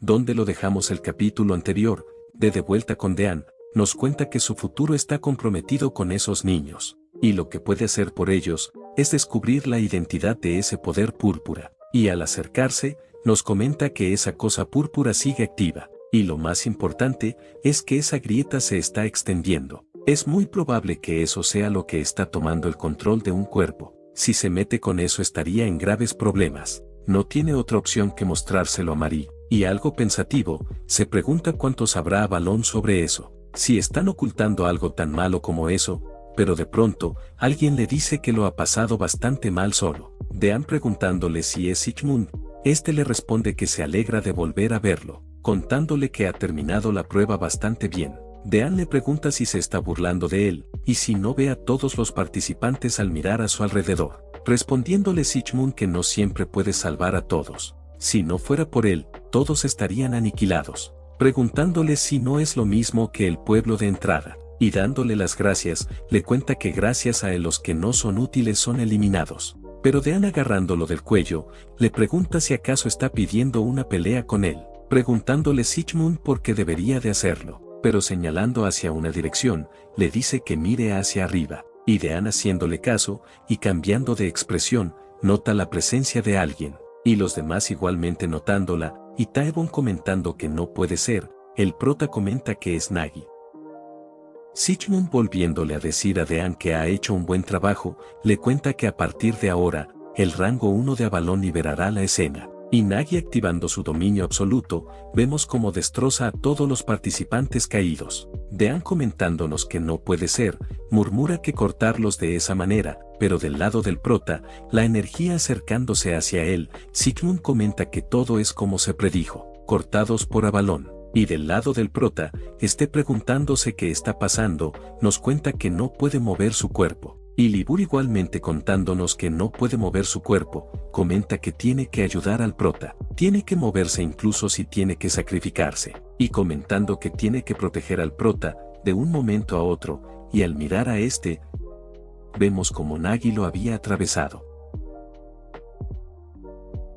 donde lo dejamos el capítulo anterior, de vuelta con Dean, nos cuenta que su futuro está comprometido con esos niños, y lo que puede hacer por ellos, es descubrir la identidad de ese poder púrpura, y al acercarse, nos comenta que esa cosa púrpura sigue activa, y lo más importante, es que esa grieta se está extendiendo. Es muy probable que eso sea lo que está tomando el control de un cuerpo. Si se mete con eso estaría en graves problemas. No tiene otra opción que mostrárselo a Marie, y algo pensativo, se pregunta cuánto sabrá Avalon sobre eso. Si están ocultando algo tan malo como eso, pero de pronto, alguien le dice que lo ha pasado bastante mal solo. Dean preguntándole si es Sigmund, este le responde que se alegra de volver a verlo, contándole que ha terminado la prueba bastante bien. Dean le pregunta si se está burlando de él, y si no ve a todos los participantes al mirar a su alrededor, respondiéndole Sigmund que no siempre puede salvar a todos. Si no fuera por él, todos estarían aniquilados, preguntándole si no es lo mismo que el pueblo de entrada, y dándole las gracias, le cuenta que gracias a él los que no son útiles son eliminados. Pero Dean agarrándolo del cuello, le pregunta si acaso está pidiendo una pelea con él, preguntándole Sigmund por qué debería de hacerlo. Pero señalando hacia una dirección, le dice que mire hacia arriba, y Dean haciéndole caso, y cambiando de expresión, nota la presencia de alguien, y los demás igualmente notándola, y Taebon comentando que no puede ser, el prota comenta que es Nagi. Sigmund volviéndole a decir a Dean que ha hecho un buen trabajo, le cuenta que a partir de ahora, el rango 1 de Avalon liberará la escena. Y Nagi activando su dominio absoluto, vemos cómo destroza a todos los participantes caídos. Dean comentándonos que no puede ser, murmura que cortarlos de esa manera, pero del lado del prota, la energía acercándose hacia él, Sigmund comenta que todo es como se predijo, cortados por Avalon. Y del lado del prota, preguntándose qué está pasando, nos cuenta que no puede mover su cuerpo. Y Libur igualmente contándonos que no puede mover su cuerpo, comenta que tiene que ayudar al prota, tiene que moverse incluso si tiene que sacrificarse, y comentando que tiene que proteger al prota, de un momento a otro, y al mirar a vemos como Nagi lo había atravesado.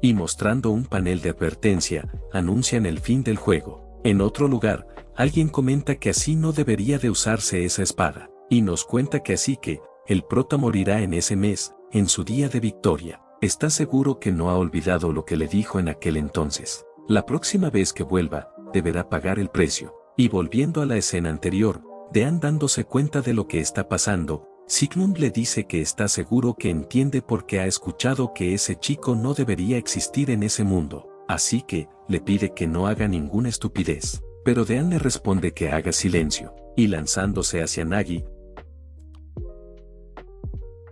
Y mostrando un panel de advertencia, anuncian el fin del juego. En otro lugar, alguien comenta que así no debería de usarse esa espada, y nos cuenta que así que, el prota morirá en ese mes, en su día de victoria. Está seguro que no ha olvidado lo que le dijo en aquel entonces. La próxima vez que vuelva, deberá pagar el precio. Y volviendo a la escena anterior, Dean dándose cuenta de lo que está pasando, Sigmund le dice que está seguro que entiende porque ha escuchado que ese chico no debería existir en ese mundo. Así que, le pide que no haga ninguna estupidez. Pero Dean le responde que haga silencio, y lanzándose hacia Nagi,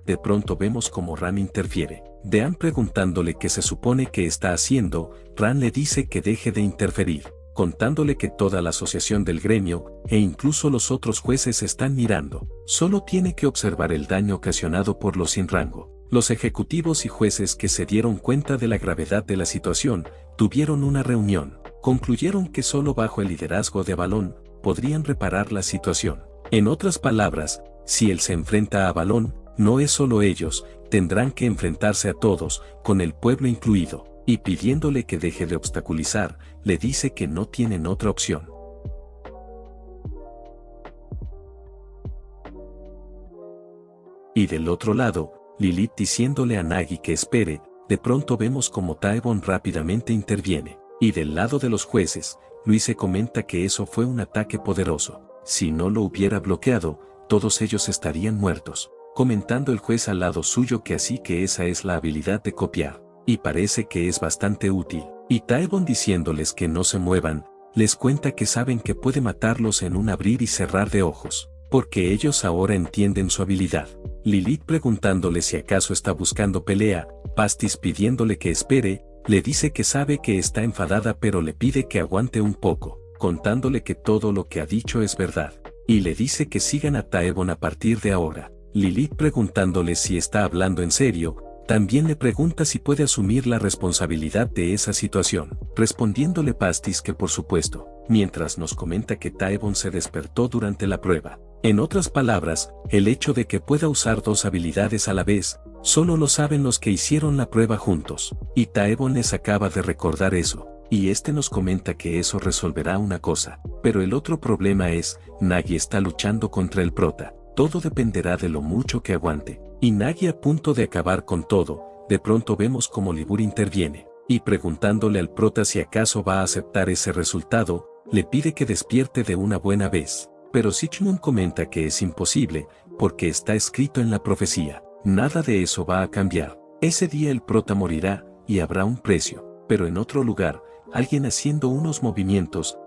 de pronto vemos como Ran interfiere. Dean preguntándole qué se supone que está haciendo, Ran le dice que deje de interferir, contándole que toda la asociación del gremio, e incluso los otros jueces están mirando. Solo tiene que observar el daño ocasionado por los sin rango. Los ejecutivos y jueces que se dieron cuenta de la gravedad de la situación, tuvieron una reunión. Concluyeron que solo bajo el liderazgo de Avalon, podrían reparar la situación. En otras palabras, si él se enfrenta a Avalon, no es solo ellos, tendrán que enfrentarse a todos, con el pueblo incluido, y pidiéndole que deje de obstaculizar, le dice que no tienen otra opción. Y del otro lado, Lilith diciéndole a Nagi que espere, de pronto vemos como Taebon rápidamente interviene, y del lado de los jueces, Luise comenta que eso fue un ataque poderoso. Si no lo hubiera bloqueado, todos ellos estarían muertos. Comentando el juez al lado suyo que así que esa es la habilidad de copiar, y parece que es bastante útil. Y Taebon diciéndoles que no se muevan, les cuenta que saben que puede matarlos en un abrir y cerrar de ojos, porque ellos ahora entienden su habilidad. Lilith preguntándole si acaso está buscando pelea, Pastis pidiéndole que espere, le dice que sabe que está enfadada pero le pide que aguante un poco, contándole que todo lo que ha dicho es verdad, y le dice que sigan a Taebon a partir de ahora. Lilith preguntándole si está hablando en serio, también le pregunta si puede asumir la responsabilidad de esa situación, respondiéndole Pastis que por supuesto, mientras nos comenta que Taebon se despertó durante la prueba. En otras palabras, el hecho de que pueda usar dos habilidades a la vez, solo lo saben los que hicieron la prueba juntos, y Taebon les acaba de recordar eso. y este nos comenta que eso resolverá una cosa, pero el otro problema es, Nagi está luchando contra el prota, todo dependerá de lo mucho que aguante, y Nagi a punto de acabar con todo, de pronto vemos como Libur interviene, y preguntándole al prota si acaso va a aceptar ese resultado, le pide que despierte de una buena vez, pero Sichmund comenta que es imposible, porque está escrito en la profecía, nada de eso va a cambiar, ese día el prota morirá, y habrá un precio, pero en otro lugar, alguien haciendo unos movimientos.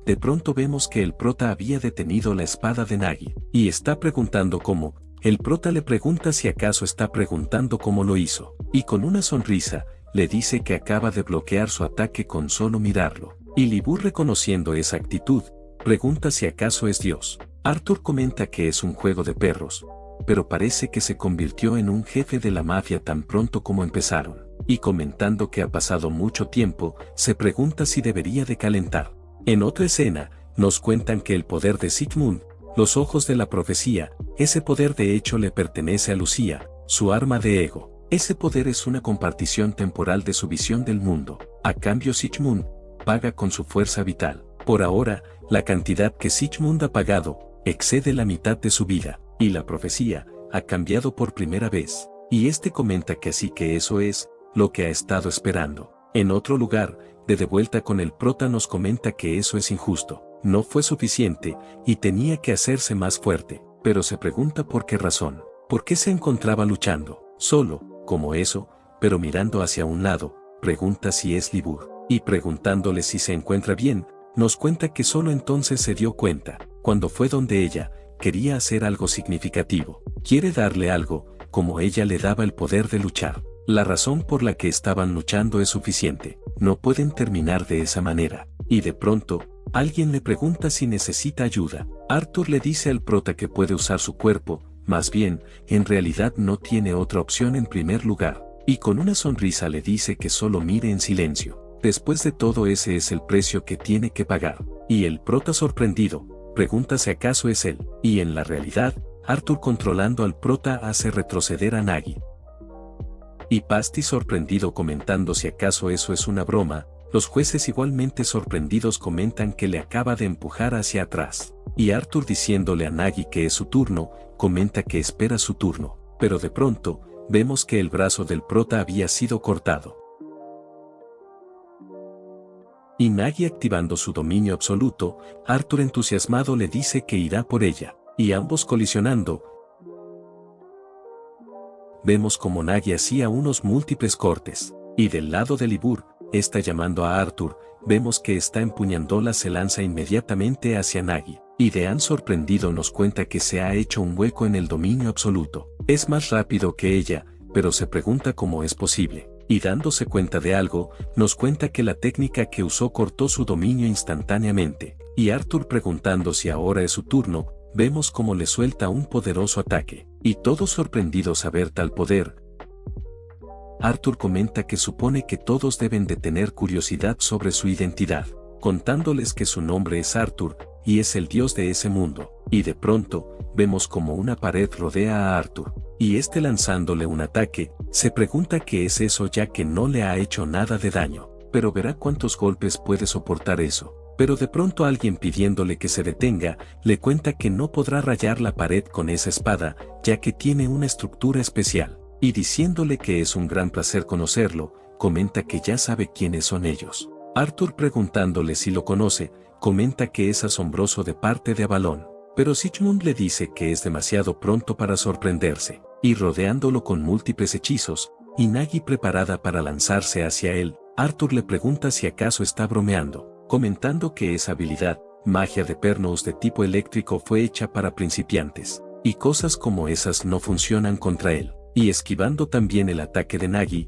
De pronto vemos que el prota había detenido la espada de Nagi, y está preguntando cómo. El prota le pregunta si acaso está preguntando cómo lo hizo, y con una sonrisa, le dice que acaba de bloquear su ataque con solo mirarlo. Y Libur, reconociendo esa actitud, pregunta si acaso es Dios. Arthur comenta que es un juego de perros, pero parece que se convirtió en un jefe de la mafia tan pronto como empezaron, y comentando que ha pasado mucho tiempo, se pregunta si debería de calentar. En otra escena, nos cuentan que el poder de Sigmund, los ojos de la profecía, ese poder de hecho le pertenece a Lucía, su arma de ego. Ese poder es una compartición temporal de su visión del mundo. A cambio Sigmund paga con su fuerza vital. Por ahora, la cantidad que Sigmund ha pagado excede la mitad de su vida, y la profecía ha cambiado por primera vez. Y este comenta que así que eso es lo que ha estado esperando. En otro lugar, de vuelta con el prota nos comenta que eso es injusto. No fue suficiente, y tenía que hacerse más fuerte, pero se pregunta por qué razón, por qué se encontraba luchando, solo, como eso, pero mirando hacia un lado, pregunta si es Libur, y preguntándole si se encuentra bien, nos cuenta que solo entonces se dio cuenta, cuando fue donde ella, quería hacer algo significativo, quiere darle algo, como ella le daba el poder de luchar. La razón por la que estaban luchando es suficiente, no pueden terminar de esa manera, y de pronto, alguien le pregunta si necesita ayuda. Arthur le dice al prota que puede usar su cuerpo, más bien, en realidad no tiene otra opción en primer lugar, y con una sonrisa le dice que solo mire en silencio. Después de todo ese es el precio que tiene que pagar, y el prota sorprendido, pregunta si acaso es él, y en la realidad, Arthur controlando al prota hace retroceder a Nagi. Y Pasti sorprendido comentando si acaso eso es una broma. Los jueces igualmente sorprendidos comentan que le acaba de empujar hacia atrás, y Arthur diciéndole a Nagi que es su turno, comenta que espera su turno, pero de pronto, vemos que el brazo del prota había sido cortado. Y Nagi activando su dominio absoluto, Arthur entusiasmado le dice que irá por ella, y ambos colisionando. Vemos como Nagi hacía unos múltiples cortes, y del lado de Libur, está llamando a Arthur, vemos que está empuñándola se lanza inmediatamente hacia Nagi, y Dean sorprendido nos cuenta que se ha hecho un hueco en el dominio absoluto, es más rápido que ella, pero se pregunta cómo es posible, y dándose cuenta de algo, nos cuenta que la técnica que usó cortó su dominio instantáneamente, y Arthur preguntando si ahora es su turno, vemos cómo le suelta un poderoso ataque, y todos sorprendidos a ver tal poder. Arthur comenta que supone que todos deben de tener curiosidad sobre su identidad, contándoles que su nombre es Arthur, y es el dios de ese mundo, y de pronto, vemos como una pared rodea a Arthur, y este lanzándole un ataque, se pregunta qué es eso ya que no le ha hecho nada de daño, pero verá cuántos golpes puede soportar eso. Pero de pronto alguien pidiéndole que se detenga, le cuenta que no podrá rayar la pared con esa espada, ya que tiene una estructura especial. Y diciéndole que es un gran placer conocerlo, comenta que ya sabe quiénes son ellos. Arthur preguntándole si lo conoce, comenta que es asombroso de parte de Avalon, pero Sigmund le dice que es demasiado pronto para sorprenderse, y rodeándolo con múltiples hechizos, y Nagi preparada para lanzarse hacia él, Arthur le pregunta si acaso está bromeando, comentando que esa habilidad, magia de pernos de tipo eléctrico fue hecha para principiantes, y cosas como esas no funcionan contra él. Y esquivando también el ataque de Nagi,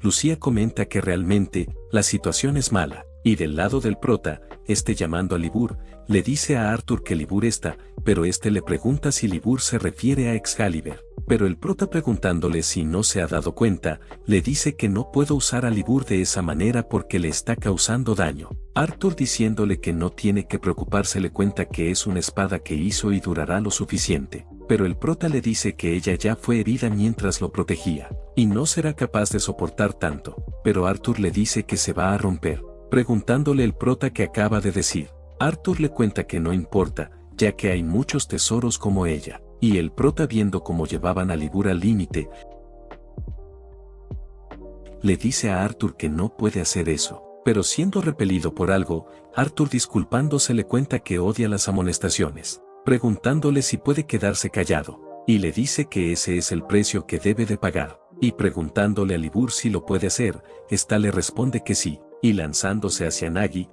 Lucía comenta que realmente, la situación es mala, y del lado del prota, llamando a Libur, le dice a Arthur que Libur está, pero le pregunta si Libur se refiere a Excalibur, pero el prota preguntándole si no se ha dado cuenta, le dice que no puedo usar a Libur de esa manera porque le está causando daño. Arthur diciéndole que no tiene que preocuparse le cuenta que es una espada que hizo y durará lo suficiente. pero el prota le dice que ella ya fue herida mientras lo protegía, y no será capaz de soportar tanto, pero Arthur le dice que se va a romper, preguntándole el prota qué acaba de decir. Arthur le cuenta que no importa, ya que hay muchos tesoros como ella, y el prota viendo cómo llevaban a Libur al límite, le dice a Arthur que no puede hacer eso, pero siendo repelido por algo, Arthur disculpándose le cuenta que odia las amonestaciones, preguntándole si puede quedarse callado, y le dice que ese es el precio que debe de pagar, y preguntándole a Libur si lo puede hacer, ésta le responde que sí, y lanzándose hacia Nagi,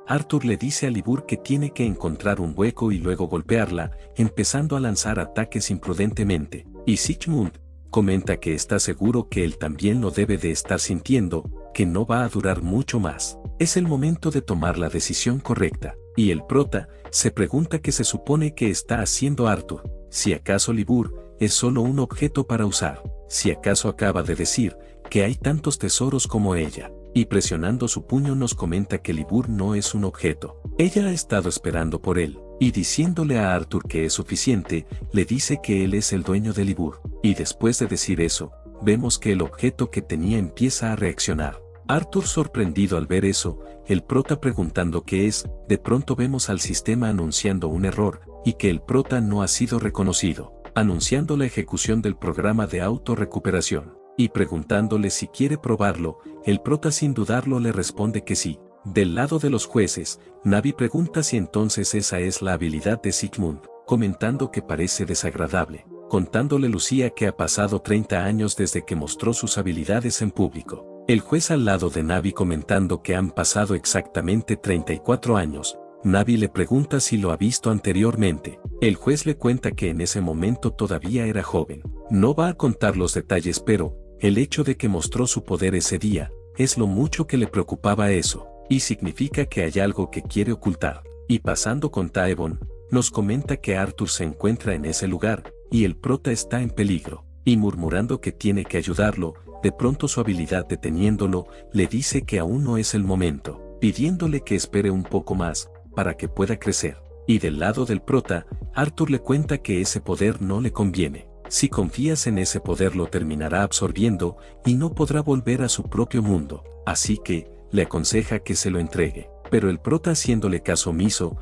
Arthur le dice a Libur que tiene que encontrar un hueco y luego golpearla, empezando a lanzar ataques imprudentemente, y Sigmund comenta que está seguro que él también lo debe de estar sintiendo, que no va a durar mucho más. Es el momento de tomar la decisión correcta, y el prota se pregunta qué se supone que está haciendo Arthur, si acaso Libur es solo un objeto para usar, si acaso acaba de decir que hay tantos tesoros como ella. Y presionando su puño nos comenta que Libur no es un objeto. Ella ha estado esperando por él, y diciéndole a Arthur que es suficiente, le dice que él es el dueño de Libur. Y después de decir eso, vemos que el objeto que tenía empieza a reaccionar. Arthur sorprendido al ver eso, el prota preguntando qué es, de pronto vemos al sistema anunciando un error, y que el prota no ha sido reconocido, anunciando la ejecución del programa de autorrecuperación. Y preguntándole si quiere probarlo, el prota sin dudarlo le responde que sí. Del lado de los jueces, Navi pregunta si entonces esa es la habilidad de Sigmund, comentando que parece desagradable, contándole Lucía que ha pasado 30 años desde que mostró sus habilidades en público. El juez al lado de Navi comentando que han pasado exactamente 34 años. Navi le pregunta si lo ha visto anteriormente. El juez le cuenta que en ese momento todavía era joven. No va a contar los detalles, pero el hecho de que mostró su poder ese día, es lo mucho que le preocupaba eso, y significa que hay algo que quiere ocultar. Y pasando con Taebon, nos comenta que Arthur se encuentra en ese lugar, y el prota está en peligro, y murmurando que tiene que ayudarlo, de pronto su habilidad deteniéndolo, le dice que aún no es el momento, pidiéndole que espere un poco más, para que pueda crecer. Y del lado del prota, Arthur le cuenta que ese poder no le conviene. Si confías en ese poder lo terminará absorbiendo y no podrá volver a su propio mundo, así que le aconseja que se lo entregue. Pero el prota haciéndole caso omiso,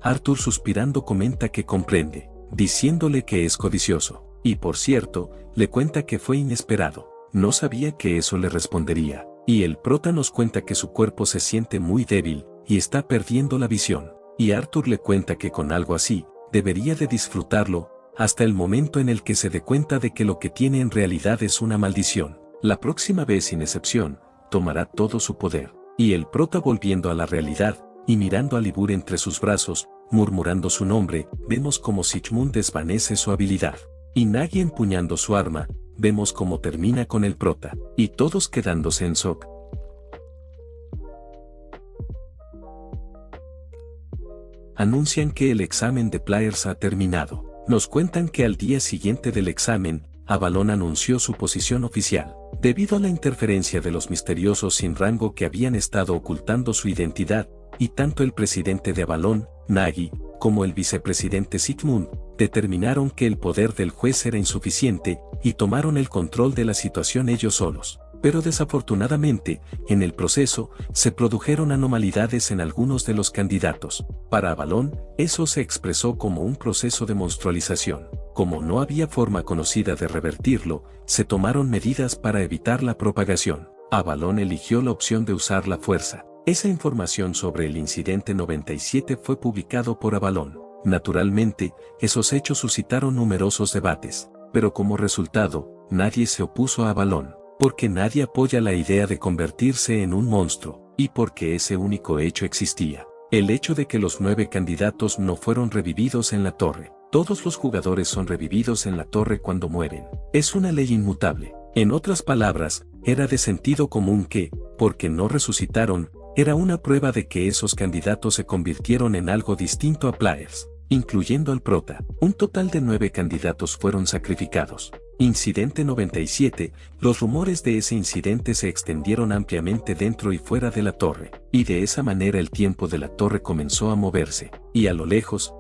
Arthur suspirando comenta que comprende, diciéndole que es codicioso. Y por cierto, le cuenta que fue inesperado, no sabía que eso le respondería. Y el prota nos cuenta que su cuerpo se siente muy débil y está perdiendo la visión. Y Arthur le cuenta que con algo así, debería de disfrutarlo, hasta el momento en el que se dé cuenta de que lo que tiene en realidad es una maldición. La próxima vez sin excepción, tomará todo su poder. Y el prota volviendo a la realidad, y mirando a Libur entre sus brazos, murmurando su nombre, vemos como Sigmund desvanece su habilidad. Y Nagi empuñando su arma, vemos cómo termina con el prota, y todos quedándose en shock. Anuncian que el examen de Players ha terminado. Nos cuentan que al día siguiente del examen, Avalon anunció su posición oficial. Debido a la interferencia de los misteriosos sin rango que habían estado ocultando su identidad, y tanto el presidente de Avalon, Nagi, como el vicepresidente Sigmund, determinaron que el poder del juez era insuficiente, y tomaron el control de la situación ellos solos. Pero desafortunadamente, en el proceso, se produjeron anomalidades en algunos de los candidatos. Para Avalon, eso se expresó como un proceso de monstrualización. Como no había forma conocida de revertirlo, se tomaron medidas para evitar la propagación. Avalon eligió la opción de usar la fuerza. Esa información sobre el incidente 97 fue publicado por Avalon. Naturalmente, esos hechos suscitaron numerosos debates, pero como resultado, nadie se opuso a Avalon. Porque nadie apoya la idea de convertirse en un monstruo, y porque ese único hecho existía. El hecho de que los 9 candidatos no fueron revividos en la torre. Todos los jugadores son revividos en la torre cuando mueren. Es una ley inmutable. En otras palabras, era de sentido común que, porque no resucitaron, era una prueba de que esos candidatos se convirtieron en algo distinto a Players, incluyendo al prota. Un total de 9 candidatos fueron sacrificados. Incidente 97. Los rumores de ese incidente se extendieron ampliamente dentro y fuera de la torre, y de esa manera el tiempo de la torre comenzó a moverse, y a lo lejos,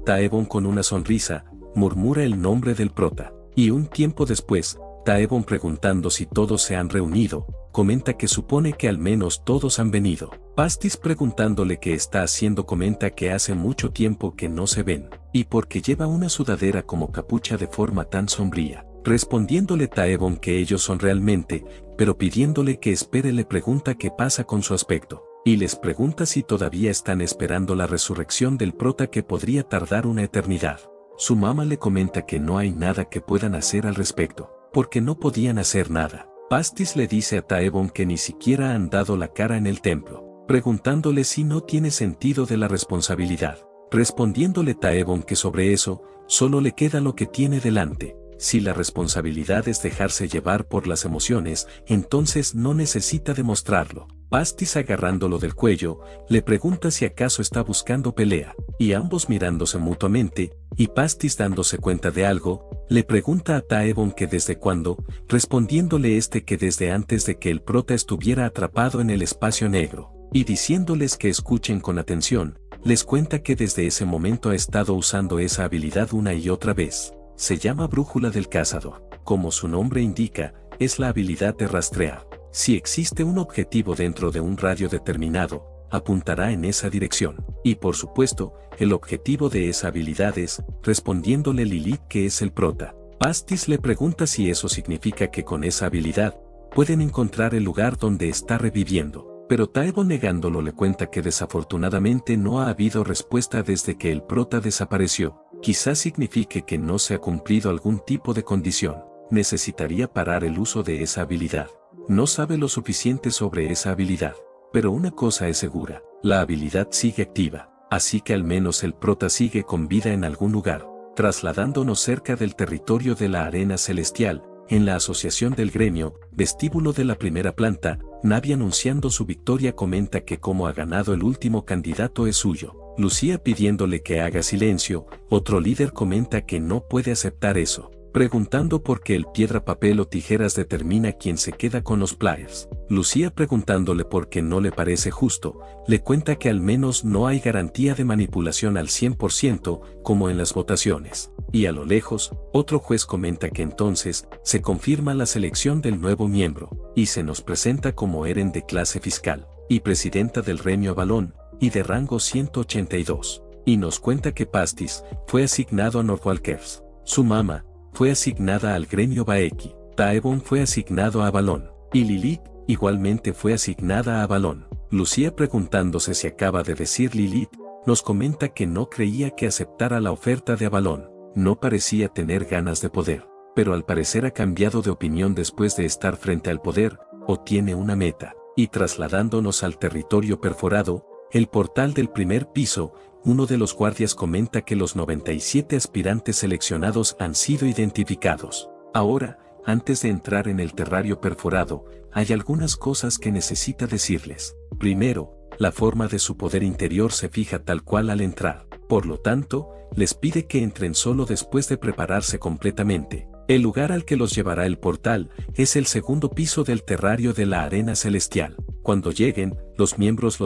Taebon con una sonrisa, murmura el nombre del prota, y un tiempo después, Taebon preguntando si todos se han reunido, comenta que supone que al menos todos han venido. Pastis preguntándole qué está haciendo comenta que hace mucho tiempo que no se ven, y porque lleva una sudadera como capucha de forma tan sombría. Respondiéndole Taebon que ellos son realmente, pero pidiéndole que espere le pregunta qué pasa con su aspecto, y les pregunta si todavía están esperando la resurrección del prota que podría tardar una eternidad. Su mamá le comenta que no hay nada que puedan hacer al respecto, porque no podían hacer nada. Pastis le dice a Taebon que ni siquiera han dado la cara en el templo, preguntándole si no tiene sentido de la responsabilidad. Respondiéndole Taebon que sobre eso, solo le queda lo que tiene delante. Si la responsabilidad es dejarse llevar por las emociones, entonces no necesita demostrarlo. Pastis agarrándolo del cuello, le pregunta si acaso está buscando pelea, y ambos mirándose mutuamente, y Pastis dándose cuenta de algo, le pregunta a Taebon que desde cuándo, respondiéndole que desde antes de que el prota estuviera atrapado en el espacio negro, y diciéndoles que escuchen con atención, les cuenta que desde ese momento ha estado usando esa habilidad una y otra vez. Se llama Brújula del Cazador. Como su nombre indica, es la habilidad de rastrear. Si existe un objetivo dentro de un radio determinado, apuntará en esa dirección. Y por supuesto, el objetivo de esa habilidad es, respondiéndole Lilith que es el prota. Pastis le pregunta si eso significa que con esa habilidad, pueden encontrar el lugar donde está reviviendo. Pero Taebon negándolo le cuenta que desafortunadamente no ha habido respuesta desde que el prota desapareció. Quizás signifique que no se ha cumplido algún tipo de condición. Necesitaría parar el uso de esa habilidad. No sabe lo suficiente sobre esa habilidad. Pero una cosa es segura, la habilidad sigue activa. Así que al menos el prota sigue con vida en algún lugar. Trasladándonos cerca del territorio de la arena celestial, en la asociación del gremio, vestíbulo de la primera planta, Navi anunciando su victoria comenta que como ha ganado el último candidato es suyo. Lucía pidiéndole que haga silencio, otro líder comenta que no puede aceptar eso, preguntando por qué el piedra, papel o tijeras determina quién se queda con los players. Lucía preguntándole por qué no le parece justo, le cuenta que al menos no hay garantía de manipulación al 100% como en las votaciones. Y a lo lejos, otro juez comenta que entonces, se confirma la selección del nuevo miembro, y se nos presenta como Eren de clase fiscal, y presidenta del gremio Avalon, y de rango 182. Y nos cuenta que Pastis, fue asignado a Northwalkers. Su mamá, fue asignada al gremio Baeki. Taebon fue asignado a Avalon. Y Lilith, igualmente fue asignada a Avalon. Lucía preguntándose si acaba de decir Lilith, nos comenta que no creía que aceptara la oferta de Avalon. No parecía tener ganas de poder, pero al parecer ha cambiado de opinión después de estar frente al poder, o tiene una meta. Y trasladándonos al territorio perforado, el portal del primer piso, uno de los guardias comenta que los 97 aspirantes seleccionados han sido identificados. Ahora, antes de entrar en el terrario perforado, hay algunas cosas que necesita decirles. Primero, la forma de su poder interior se fija tal cual al entrar. Por lo tanto, les pide que entren solo después de prepararse completamente. El lugar al que los llevará el portal es el segundo piso del terrario de la arena celestial. Cuando lleguen, los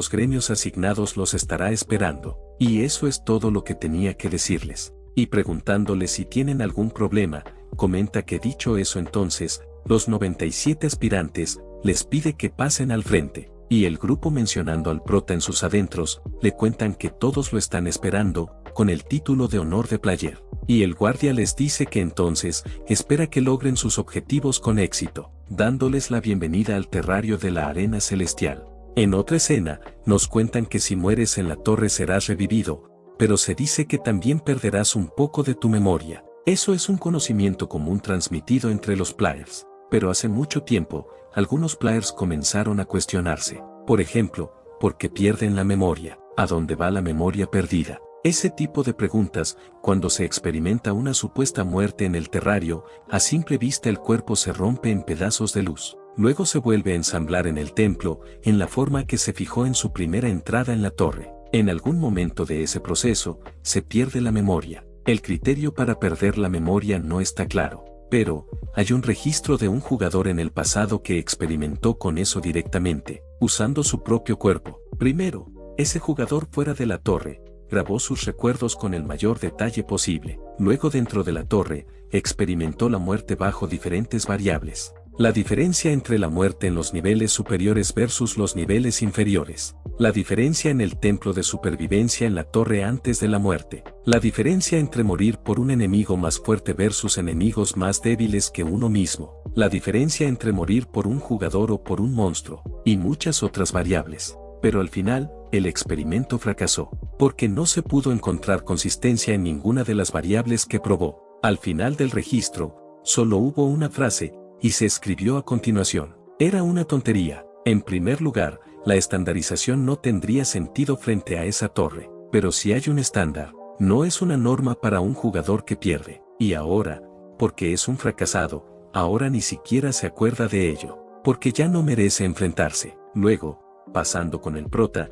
gremios asignados los estará esperando. Y eso es todo lo que tenía que decirles. Y preguntándoles si tienen algún problema, comenta que dicho eso entonces, los 97 aspirantes, les pide que pasen al frente. Y el grupo mencionando al prota en sus adentros, le cuentan que todos lo están esperando, con el título de honor de player. Y el guardia les dice que entonces, espera que logren sus objetivos con éxito, dándoles la bienvenida al terrario de la arena celestial. En otra escena, nos cuentan que si mueres en la torre serás revivido, pero se dice que también perderás un poco de tu memoria. Eso es un conocimiento común transmitido entre los players. Pero hace mucho tiempo, algunos players comenzaron a cuestionarse. Por ejemplo, ¿por qué pierden la memoria? ¿A dónde va la memoria perdida? Ese tipo de preguntas, cuando se experimenta una supuesta muerte en el terrario, a simple vista el cuerpo se rompe en pedazos de luz. Luego se vuelve a ensamblar en el templo, en la forma que se fijó en su primera entrada en la torre. En algún momento de ese proceso, se pierde la memoria. El criterio para perder la memoria no está claro, pero hay un registro de un jugador en el pasado que experimentó con eso directamente, usando su propio cuerpo. Primero, ese jugador fuera de la torre, grabó sus recuerdos con el mayor detalle posible. Luego dentro de la torre, experimentó la muerte bajo diferentes variables. La diferencia entre la muerte en los niveles superiores versus los niveles inferiores. La diferencia en el templo de supervivencia en la torre antes de la muerte. La diferencia entre morir por un enemigo más fuerte versus enemigos más débiles que uno mismo. La diferencia entre morir por un jugador o por un monstruo. Y muchas otras variables. Pero al final, el experimento fracasó, porque no se pudo encontrar consistencia en ninguna de las variables que probó. Al final del registro, solo hubo una frase, y se escribió a continuación. Era una tontería. En primer lugar, la estandarización no tendría sentido frente a esa torre, pero si hay un estándar, no es una norma para un jugador que pierde. Y ahora, porque es un fracasado, ahora ni siquiera se acuerda de ello, porque ya no merece enfrentarse. Luego, pasando con el prota,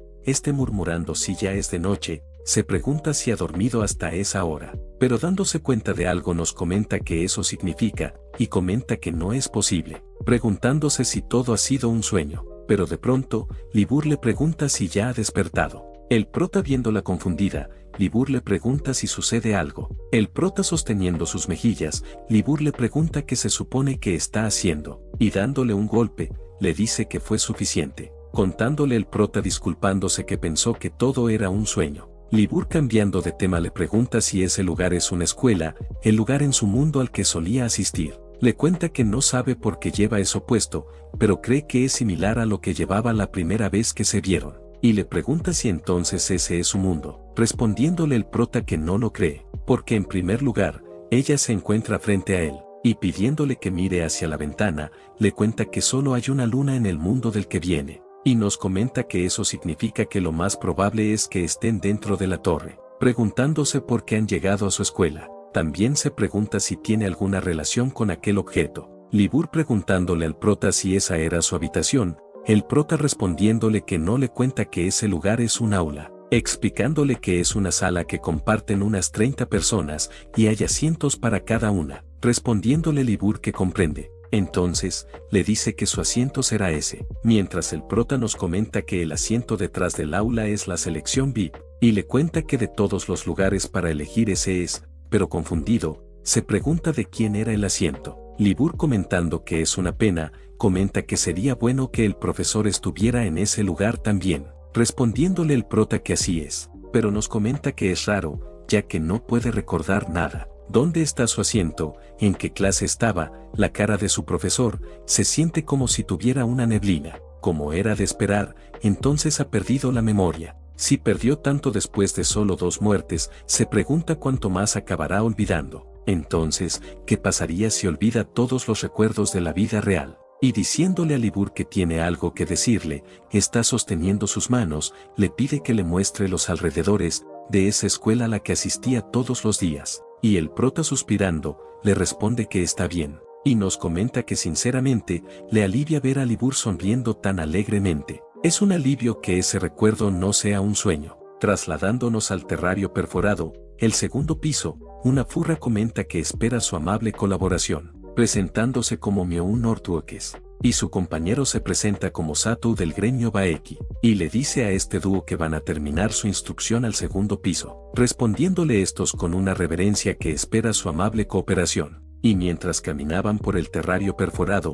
murmurando si ya es de noche, se pregunta si ha dormido hasta esa hora, pero dándose cuenta de algo nos comenta que eso significa, y comenta que no es posible, preguntándose si todo ha sido un sueño, pero de pronto, Libur le pregunta si ya ha despertado. El prota viéndola confundida, Libur le pregunta si sucede algo. El prota sosteniendo sus mejillas, Libur le pregunta qué se supone que está haciendo, y dándole un golpe, le dice que fue suficiente, contándole el prota disculpándose que pensó que todo era un sueño. Libur cambiando de tema le pregunta si ese lugar es una escuela, el lugar en su mundo al que solía asistir. Le cuenta que no sabe por qué lleva eso puesto, pero cree que es similar a lo que llevaba la primera vez que se vieron. Y le pregunta si entonces ese es su mundo, respondiéndole el prota que no lo cree, porque en primer lugar, ella se encuentra frente a él, y pidiéndole que mire hacia la ventana, le cuenta que solo hay una luna en el mundo del que viene. Y nos comenta que eso significa que lo más probable es que estén dentro de la torre, preguntándose por qué han llegado a su escuela. También se pregunta si tiene alguna relación con aquel objeto. Libur preguntándole al prota si esa era su habitación, el prota respondiéndole que no, le cuenta que ese lugar es un aula, explicándole que es una sala que comparten unas 30 personas y hay asientos para cada una, respondiéndole Libur que comprende. Entonces, le dice que su asiento será ese, mientras el prota nos comenta que el asiento detrás del aula es la selección VIP, y le cuenta que de todos los lugares para elegir ese es, pero confundido, se pregunta de quién era el asiento. Libur comentando que es una pena, comenta que sería bueno que el profesor estuviera en ese lugar también, respondiéndole el prota que así es, pero nos comenta que es raro, ya que no puede recordar nada. ¿Dónde está su asiento? ¿En qué clase estaba? La cara de su profesor se siente como si tuviera una neblina. Como era de esperar, entonces ha perdido la memoria. Si perdió tanto después de solo 2 muertes, se pregunta cuánto más acabará olvidando. Entonces, ¿qué pasaría si olvida todos los recuerdos de la vida real? Y diciéndole a Libur que tiene algo que decirle, está sosteniendo sus manos, le pide que le muestre los alrededores de esa escuela a la que asistía todos los días. Y el prota suspirando, le responde que está bien, y nos comenta que sinceramente, le alivia ver a Libur sonriendo tan alegremente. Es un alivio que ese recuerdo no sea un sueño. Trasladándonos al terrario perforado, el segundo piso, una furra comenta que espera su amable colaboración, presentándose como Mioun Nortuokes, y su compañero se presenta como Satou del gremio Baeki, y le dice a este dúo que van a terminar su instrucción al segundo piso, respondiéndole estos con una reverencia que espera su amable cooperación, y mientras caminaban por el terrario perforado,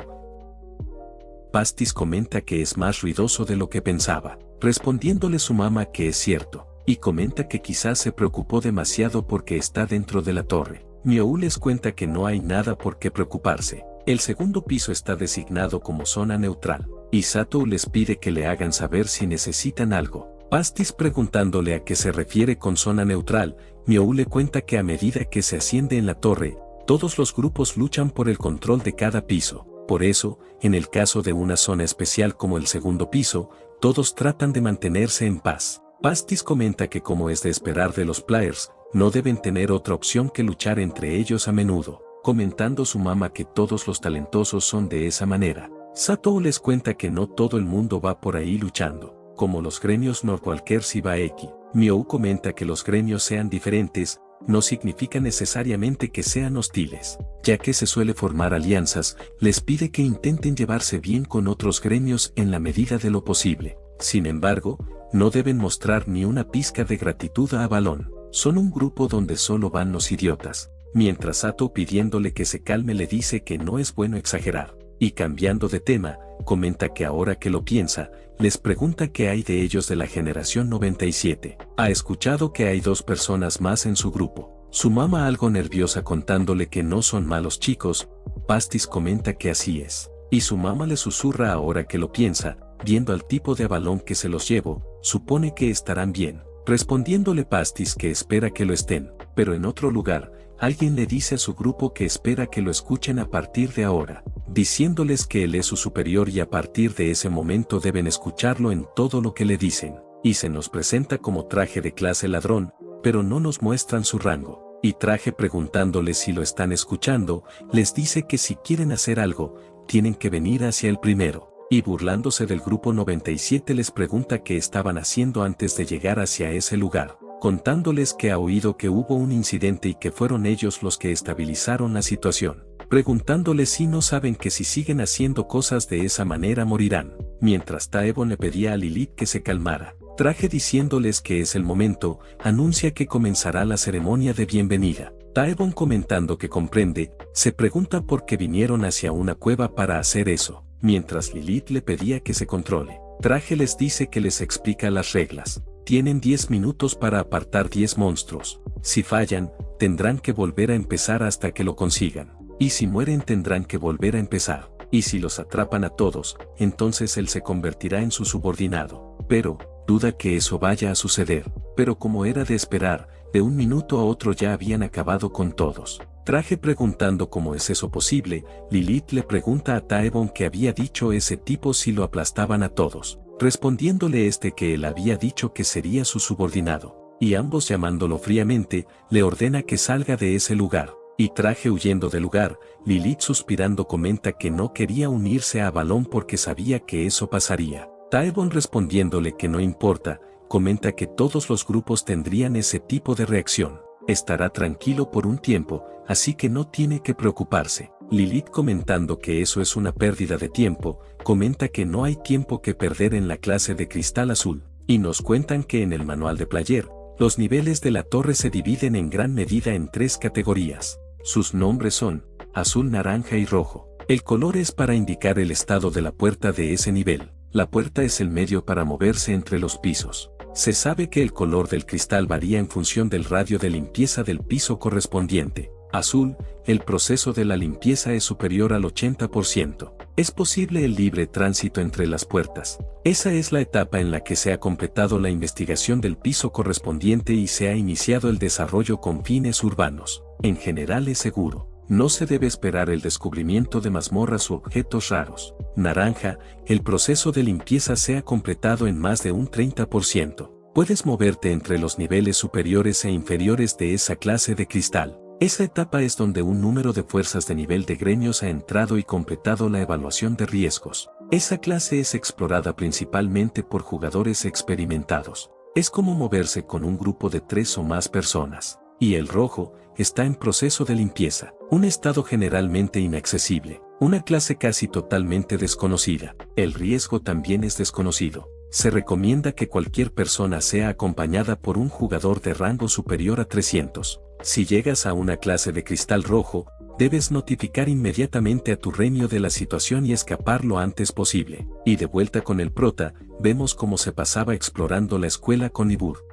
Pastis comenta que es más ruidoso de lo que pensaba, respondiéndole su mamá que es cierto, y comenta que quizás se preocupó demasiado porque está dentro de la torre. Miou les cuenta que no hay nada por qué preocuparse. El segundo piso está designado como zona neutral, y Satou les pide que le hagan saber si necesitan algo. Pastis preguntándole a qué se refiere con zona neutral, Miou le cuenta que a medida que se asciende en la torre, todos los grupos luchan por el control de cada piso. Por eso, en el caso de una zona especial como el segundo piso, todos tratan de mantenerse en paz. Pastis comenta que como es de esperar de los players, no deben tener otra opción que luchar entre ellos a menudo, comentando su mamá que todos los talentosos son de esa manera. Satou les cuenta que no todo el mundo va por ahí luchando, como los gremios Norcualquers y Baeki. Miou comenta que los gremios sean diferentes, no significa necesariamente que sean hostiles. Ya que se suele formar alianzas, les pide que intenten llevarse bien con otros gremios en la medida de lo posible. Sin embargo, no deben mostrar ni una pizca de gratitud a Avalon. Son un grupo donde solo van los idiotas. Mientras Sato, pidiéndole que se calme, le dice que no es bueno exagerar. Y cambiando de tema, comenta que ahora que lo piensa, les pregunta qué hay de ellos de la generación 97. Ha escuchado que hay 2 personas más en su grupo. Su mamá, algo nerviosa, contándole que no son malos chicos. Pastis comenta que así es. Y su mamá le susurra ahora que lo piensa, viendo al tipo de Avalon que se los llevó, supone que estarán bien. Respondiéndole Pastis que espera que lo estén, pero en otro lugar, alguien le dice a su grupo que espera que lo escuchen a partir de ahora, diciéndoles que él es su superior y a partir de ese momento deben escucharlo en todo lo que le dicen. Y se nos presenta como Traje de clase ladrón, pero no nos muestran su rango. Y Traje, preguntándoles si lo están escuchando, les dice que si quieren hacer algo, tienen que venir hacia el primero. Y burlándose del grupo 97 les pregunta qué estaban haciendo antes de llegar hacia ese lugar, contándoles que ha oído que hubo un incidente y que fueron ellos los que estabilizaron la situación, preguntándoles si no saben que si siguen haciendo cosas de esa manera morirán. Mientras Taebon le pedía a Lilith que se calmara, Traje, diciéndoles que es el momento, anuncia que comenzará la ceremonia de bienvenida. Taebon, comentando que comprende, se pregunta por qué vinieron hacia una cueva para hacer eso. Mientras Lilith le pedía que se controle, Traje les dice que les explica las reglas. Tienen 10 minutos para apartar 10 monstruos. Si fallan, tendrán que volver a empezar hasta que lo consigan. Y si mueren, tendrán que volver a empezar. Y si los atrapan a todos, entonces él se convertirá en su subordinado. Pero, duda que eso vaya a suceder. Pero como era de esperar, de un minuto a otro ya habían acabado con todos. Traje, preguntando cómo es eso posible, Lilith le pregunta a Taebon qué había dicho ese tipo si lo aplastaban a todos, respondiéndole que él había dicho que sería su subordinado, y ambos, llamándolo fríamente, le ordena que salga de ese lugar. Y Traje, huyendo del lugar, Lilith, suspirando, comenta que no quería unirse a Avalon porque sabía que eso pasaría. Taebon, respondiéndole que no importa, comenta que todos los grupos tendrían ese tipo de reacción. Estará tranquilo por un tiempo, así que no tiene que preocuparse. Lilith, comentando que eso es una pérdida de tiempo, comenta que no hay tiempo que perder en la clase de Cristal Azul, y nos cuentan que en el manual de Player, los niveles de la torre se dividen en gran medida en 3 categorías. Sus nombres son azul, naranja y rojo. El color es para indicar el estado de la puerta de ese nivel. La puerta es el medio para moverse entre los pisos. Se sabe que el color del cristal varía en función del radio de limpieza del piso correspondiente. Azul, el proceso de la limpieza es superior al 80%. Es posible el libre tránsito entre las puertas. Esa es la etapa en la que se ha completado la investigación del piso correspondiente y se ha iniciado el desarrollo con fines urbanos. En general es seguro. No se debe esperar el descubrimiento de mazmorras u objetos raros. Naranja, el proceso de limpieza se ha completado en más de un 30%. Puedes moverte entre los niveles superiores e inferiores de esa clase de cristal. Esa etapa es donde un número de fuerzas de nivel de gremios ha entrado y completado la evaluación de riesgos. Esa clase es explorada principalmente por jugadores experimentados. Es como moverse con un grupo de 3 o más personas. Y el rojo está en proceso de limpieza, un estado generalmente inaccesible, una clase casi totalmente desconocida. El riesgo también es desconocido. Se recomienda que cualquier persona sea acompañada por un jugador de rango superior a 300. Si llegas a una clase de cristal rojo, debes notificar inmediatamente a tu gremio de la situación y escapar lo antes posible. Y de vuelta con el prota, vemos cómo se pasaba explorando la escuela con Libur.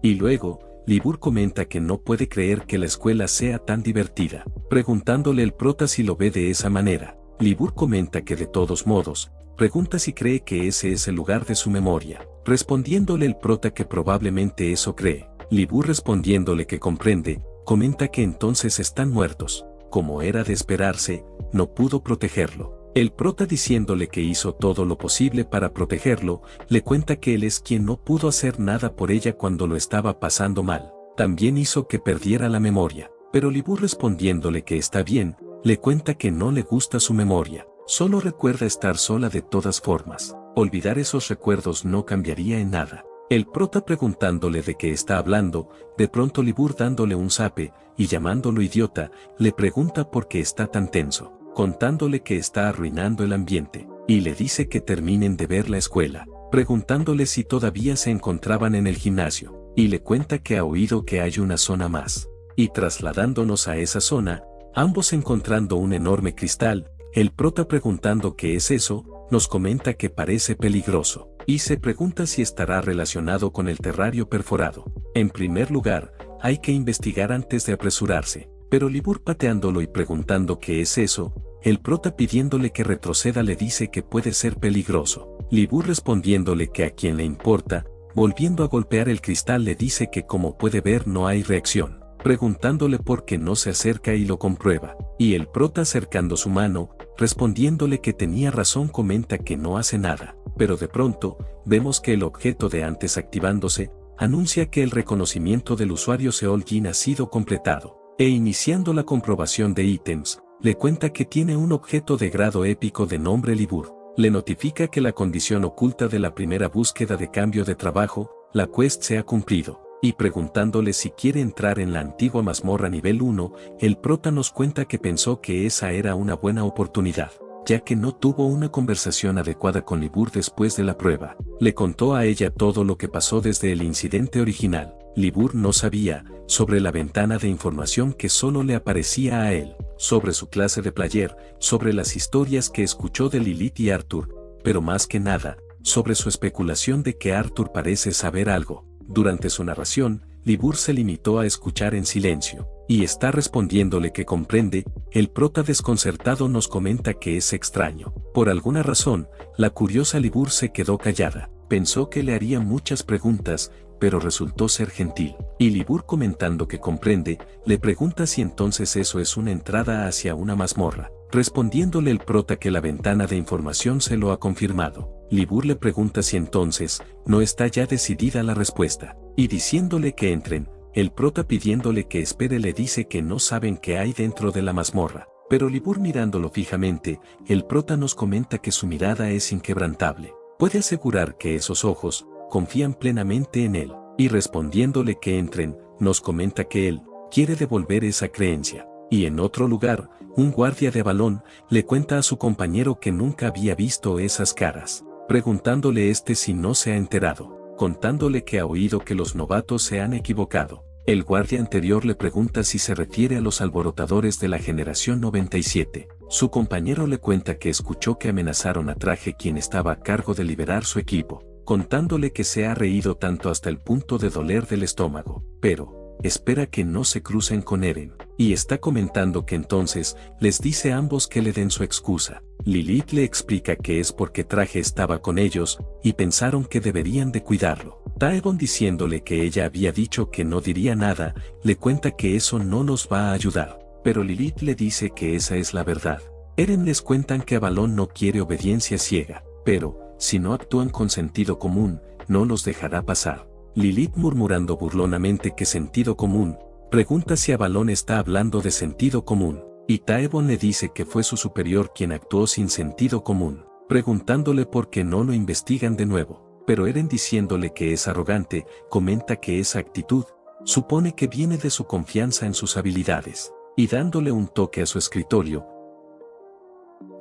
Y luego, Libur comenta que no puede creer que la escuela sea tan divertida, preguntándole el prota si lo ve de esa manera. Libur comenta que de todos modos, pregunta si cree que ese es el lugar de su memoria, respondiéndole el prota que probablemente eso cree. Libur, respondiéndole que comprende, comenta que entonces están muertos. Como era de esperarse, no pudo protegerlo. El prota, diciéndole que hizo todo lo posible para protegerlo, le cuenta que él es quien no pudo hacer nada por ella cuando lo estaba pasando mal. También hizo que perdiera la memoria. Pero Libur, respondiéndole que está bien, le cuenta que no le gusta su memoria. Solo recuerda estar sola de todas formas. Olvidar esos recuerdos no cambiaría en nada. El prota preguntándole de qué está hablando, de pronto Libur dándole un zape, y llamándolo idiota, le pregunta por qué está tan tenso, contándole que está arruinando el ambiente, y le dice que terminen de ver la escuela, preguntándole si todavía se encontraban en el gimnasio, y le cuenta que ha oído que hay una zona más. Y trasladándonos a esa zona, ambos encontrando un enorme cristal, el prota preguntando qué es eso, nos comenta que parece peligroso, y se pregunta si estará relacionado con el terrario perforado. En primer lugar, hay que investigar antes de apresurarse, pero Libur pateándolo y preguntando qué es eso, el prota pidiéndole que retroceda le dice que puede ser peligroso. Libur respondiéndole que a quien le importa, volviendo a golpear el cristal le dice que como puede ver no hay reacción, preguntándole por qué no se acerca y lo comprueba, y el prota acercando su mano, respondiéndole que tenía razón comenta que no hace nada, pero de pronto, vemos que el objeto de antes activándose, anuncia que el reconocimiento del usuario Seolgin ha sido completado, e iniciando la comprobación de ítems, le cuenta que tiene un objeto de grado épico de nombre Libur, le notifica que la condición oculta de la primera búsqueda de cambio de trabajo, la quest se ha cumplido, y preguntándole si quiere entrar en la antigua mazmorra nivel 1, el prota nos cuenta que pensó que esa era una buena oportunidad, ya que no tuvo una conversación adecuada con Libur después de la prueba. Le contó a ella todo lo que pasó desde el incidente original. Libur no sabía sobre la ventana de información que solo le aparecía a él, sobre su clase de player, sobre las historias que escuchó de Lilith y Arthur, pero más que nada, sobre su especulación de que Arthur parece saber algo. Durante su narración, Libur se limitó a escuchar en silencio, y está respondiéndole que comprende. El prota desconcertado nos comenta que es extraño. Por alguna razón, la curiosa Libur se quedó callada, pensó que le haría muchas preguntas, pero resultó ser gentil, y Libur comentando que comprende, le pregunta si entonces eso es una entrada hacia una mazmorra, respondiéndole el prota que la ventana de información se lo ha confirmado. Libur le pregunta si entonces no está ya decidida la respuesta, y diciéndole que entren, el prota pidiéndole que espere le dice que no saben qué hay dentro de la mazmorra, pero Libur mirándolo fijamente, el prota nos comenta que su mirada es inquebrantable, puede asegurar que esos ojos confían plenamente en él, y respondiéndole que entren, nos comenta que él quiere devolver esa creencia. Y en otro lugar, un guardia de Avalon le cuenta a su compañero que nunca había visto esas caras, preguntándole si no se ha enterado, contándole que ha oído que los novatos se han equivocado. El guardia anterior le pregunta si se refiere a los alborotadores de la generación 97. Su compañero le cuenta que escuchó que amenazaron a Traje quien estaba a cargo de liberar su equipo, contándole que se ha reído tanto hasta el punto de doler del estómago, pero espera que no se crucen con Eren, y está comentando que entonces les dice a ambos que le den su excusa. Lilith le explica que es porque Traje estaba con ellos, y pensaron que deberían de cuidarlo. Taebon diciéndole que ella había dicho que no diría nada, le cuenta que eso no nos va a ayudar, pero Lilith le dice que esa es la verdad. Eren les cuentan que Avalon no quiere obediencia ciega, pero, si no actúan con sentido común, no los dejará pasar. Lilith murmurando burlonamente que sentido común, pregunta si Avalon está hablando de sentido común, y Taebon le dice que fue su superior quien actuó sin sentido común, preguntándole por qué no lo investigan de nuevo, pero Eren diciéndole que es arrogante, comenta que esa actitud supone que viene de su confianza en sus habilidades, y dándole un toque a su escritorio,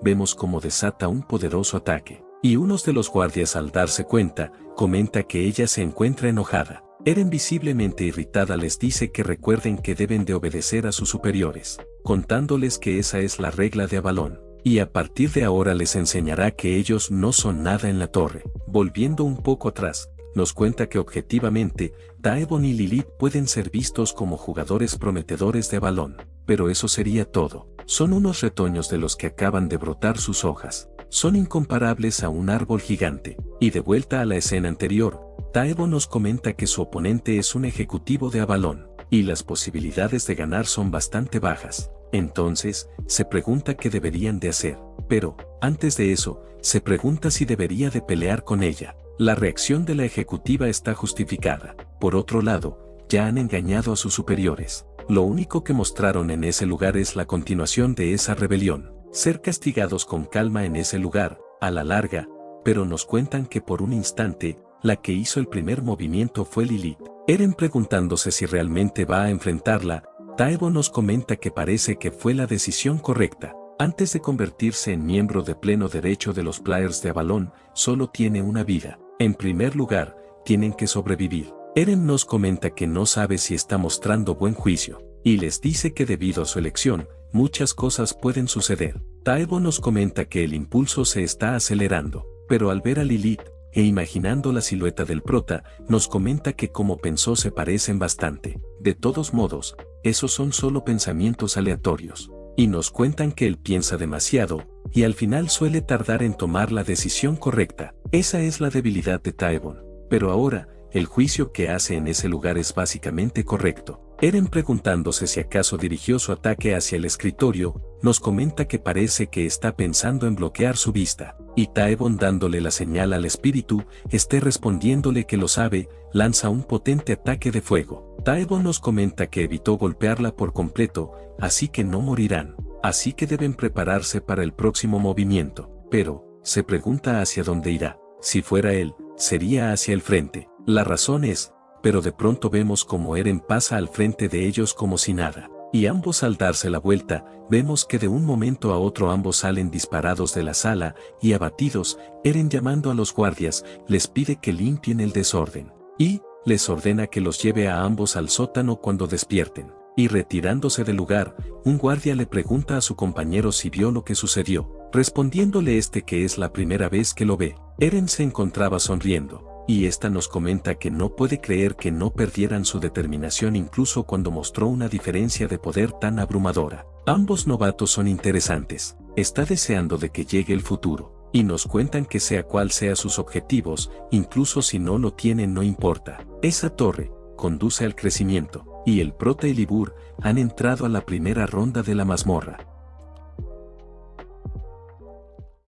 vemos cómo desata un poderoso ataque. Y unos de los guardias al darse cuenta, comenta que ella se encuentra enojada. Eren visiblemente irritada les dice que recuerden que deben de obedecer a sus superiores, contándoles que esa es la regla de Avalon, y a partir de ahora les enseñará que ellos no son nada en la torre. Volviendo un poco atrás, nos cuenta que objetivamente, Taebon y Lilith pueden ser vistos como jugadores prometedores de Avalon, pero eso sería todo. Son unos retoños de los que acaban de brotar sus hojas. Son incomparables a un árbol gigante. Y de vuelta a la escena anterior, Taebon nos comenta que su oponente es un ejecutivo de Avalon, y las posibilidades de ganar son bastante bajas. Entonces, se pregunta qué deberían de hacer, pero, antes de eso, se pregunta si debería de pelear con ella. La reacción de la ejecutiva está justificada. Por otro lado, ya han engañado a sus superiores. Lo único que mostraron en ese lugar es la continuación de esa rebelión. Ser castigados con calma en ese lugar, a la larga, pero nos cuentan que por un instante, la que hizo el primer movimiento fue Lilith. Eren preguntándose si realmente va a enfrentarla, Taevo nos comenta que parece que fue la decisión correcta. Antes de convertirse en miembro de pleno derecho de los Players de Avalon, solo tiene una vida. En primer lugar, tienen que sobrevivir. Eren nos comenta que no sabe si está mostrando buen juicio, y les dice que debido a su elección, muchas cosas pueden suceder. Taevo nos comenta que el impulso se está acelerando, pero al ver a Lilith, e imaginando la silueta del prota, nos comenta que como pensó se parecen bastante. De todos modos, esos son solo pensamientos aleatorios. Y nos cuentan que él piensa demasiado, y al final suele tardar en tomar la decisión correcta. Esa es la debilidad de Taevo. Pero ahora, el juicio que hace en ese lugar es básicamente correcto. Eren preguntándose si acaso dirigió su ataque hacia el escritorio, nos comenta que parece que está pensando en bloquear su vista, y Taevo dándole la señal al espíritu, esté respondiéndole que lo sabe, lanza un potente ataque de fuego. Taevo nos comenta que evitó golpearla por completo, así que no morirán, así que deben prepararse para el próximo movimiento, pero, se pregunta hacia dónde irá. Si fuera él, sería hacia el frente. La razón es, pero de pronto vemos como Eren pasa al frente de ellos como si nada, y ambos al darse la vuelta, vemos que de un momento a otro ambos salen disparados de la sala, y abatidos, Eren llamando a los guardias, les pide que limpien el desorden, y les ordena que los lleve a ambos al sótano cuando despierten. Y retirándose del lugar, un guardia le pregunta a su compañero si vio lo que sucedió, respondiéndole que es la primera vez que lo ve. Eren se encontraba sonriendo, y esta nos comenta que no puede creer que no perdieran su determinación incluso cuando mostró una diferencia de poder tan abrumadora. Ambos novatos son interesantes, está deseando de que llegue el futuro, y nos cuentan que sea cual sea sus objetivos, incluso si no lo tienen no importa. Esa torre conduce al crecimiento, y el prota y Libur han entrado a la primera ronda de la mazmorra.